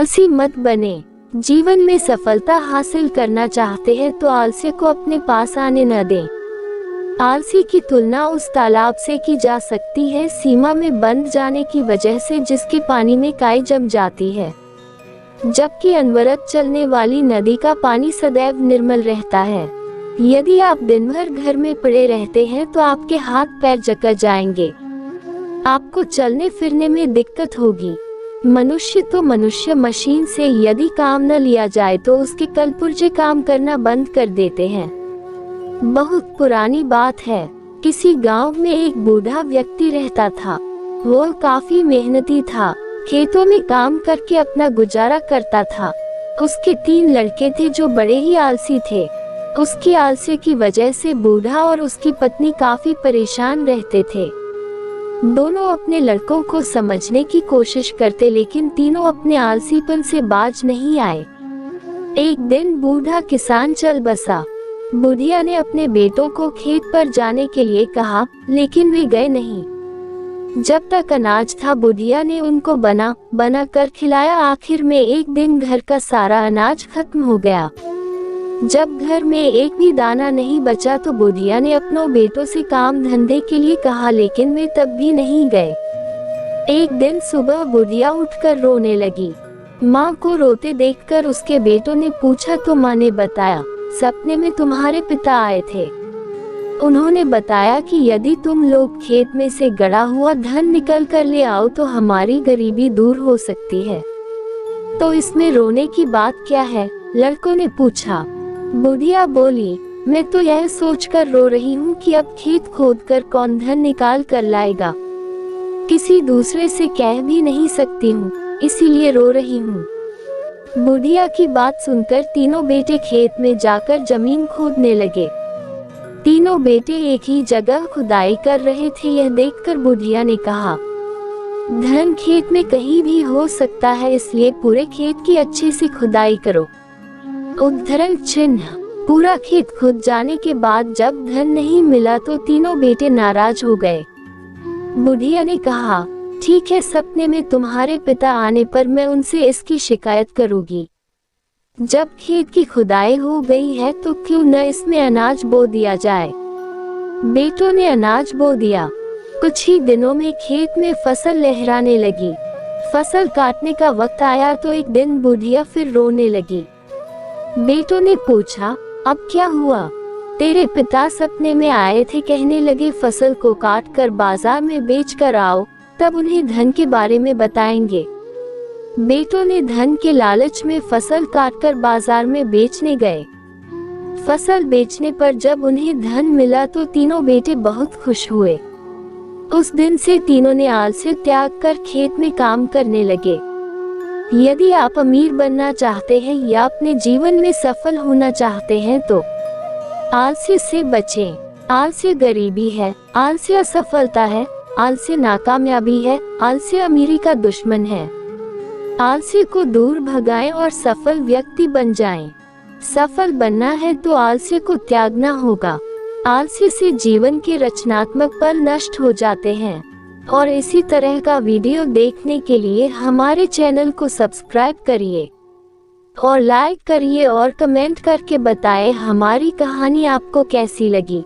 आलसी मत बने। जीवन में सफलता हासिल करना चाहते हैं तो आलस्य को अपने पास आने न दें। आलसी की तुलना उस तालाब से की जा सकती है सीमा में बंद जाने की वजह से जिसके पानी में काई जम जाती है, जबकि अनवरत चलने वाली नदी का पानी सदैव निर्मल रहता है। यदि आप दिन भर घर में पड़े रहते हैं तो आपके हाथ पैर जकड़ जाएंगे, आपको चलने फिरने में दिक्कत होगी। मनुष्य तो मनुष्य, मशीन से यदि काम न लिया जाए तो उसके कलपुर्जे काम करना बंद कर देते हैं। बहुत पुरानी बात है, किसी गांव में एक बूढ़ा व्यक्ति रहता था। वो काफी मेहनती था, खेतों में काम करके अपना गुजारा करता था। उसके 3 लड़के थे जो बड़े ही आलसी थे। उसकी आलस्य की वजह से बूढ़ा और उसकी पत्नी काफी परेशान रहते थे। दोनों अपने लड़कों को समझने की कोशिश करते, लेकिन तीनों अपने आलसीपन से बाज नहीं आए। एक दिन बूढ़ा किसान चल बसा। बुढ़िया ने अपने बेटों को खेत पर जाने के लिए कहा, लेकिन वे गए नहीं। जब तक अनाज था बुढ़िया ने उनको बना कर खिलाया। आखिर में एक दिन घर का सारा अनाज खत्म हो गया। जब घर में एक भी दाना नहीं बचा तो बुढ़िया ने अपनों बेटों से काम धंधे के लिए कहा, लेकिन वे तब भी नहीं गए। एक दिन सुबह बुढ़िया उठकर रोने लगी। माँ को रोते देखकर उसके बेटों ने पूछा तो माँ ने बताया, सपने में तुम्हारे पिता आए थे। उन्होंने बताया कि यदि तुम लोग खेत में से गड़ा हुआ धन निकल कर ले आओ तो हमारी गरीबी दूर हो सकती है। तो इसमें रोने की बात क्या है? लड़कों ने पूछा। बुढ़िया बोली, मैं तो यह सोचकर रो रही हूँ कि अब खेत खोदकर कौन धन निकाल कर लाएगा। किसी दूसरे से कह भी नहीं सकती हूँ, इसीलिए रो रही हूँ। बुढ़िया की बात सुनकर तीनों बेटे खेत में जाकर जमीन खोदने लगे। तीनों बेटे एक ही जगह खुदाई कर रहे थे। यह देखकर बुढ़िया ने कहा, धन खेत में कहीं भी हो सकता है, इसलिए पूरे खेत की अच्छे से खुदाई करो। उद्धरण चिन्ह। पूरा खेत खुद जाने के बाद जब धन नहीं मिला तो तीनों बेटे नाराज हो गए। बुढ़िया ने कहा, ठीक है, सपने में तुम्हारे पिता आने पर मैं उनसे इसकी शिकायत करूंगी। जब खेत की खुदाई हो गई है तो क्यों न इसमें अनाज बो दिया जाए। बेटों ने अनाज बो दिया। कुछ ही दिनों में खेत में फसल लहराने लगी। फसल काटने का वक्त आया तो एक दिन बुढ़िया फिर रोने लगी। बेटों ने पूछा, अब क्या हुआ? तेरे पिता सपने में आए थे, कहने लगे फसल को काट कर बाजार में बेच कर आओ, तब उन्हें धन के बारे में बताएंगे। बेटों ने धन के लालच में फसल काटकर बाजार में बेचने गए। फसल बेचने पर जब उन्हें धन मिला तो तीनों बेटे बहुत खुश हुए। उस दिन से तीनों ने आलस्य त्याग कर खेत में काम करने लगे। यदि आप अमीर बनना चाहते हैं या अपने जीवन में सफल होना चाहते हैं तो आलस्य से बचें। आलस्य गरीबी है, आलस्य असफलता है, आलस्य नाकामयाबी है, आलस्य अमीरी का दुश्मन है। आलस्य को दूर भगाएं और सफल व्यक्ति बन जाएं। सफल बनना है तो आलस्य को त्यागना होगा। आलस्य से जीवन के रचनात्मक पल नष्ट हो जाते हैं। और इसी तरह का वीडियो देखने के लिए हमारे चैनल को सब्सक्राइब करिए और लाइक करिए और कमेंट करके बताएं हमारी कहानी आपको कैसी लगी।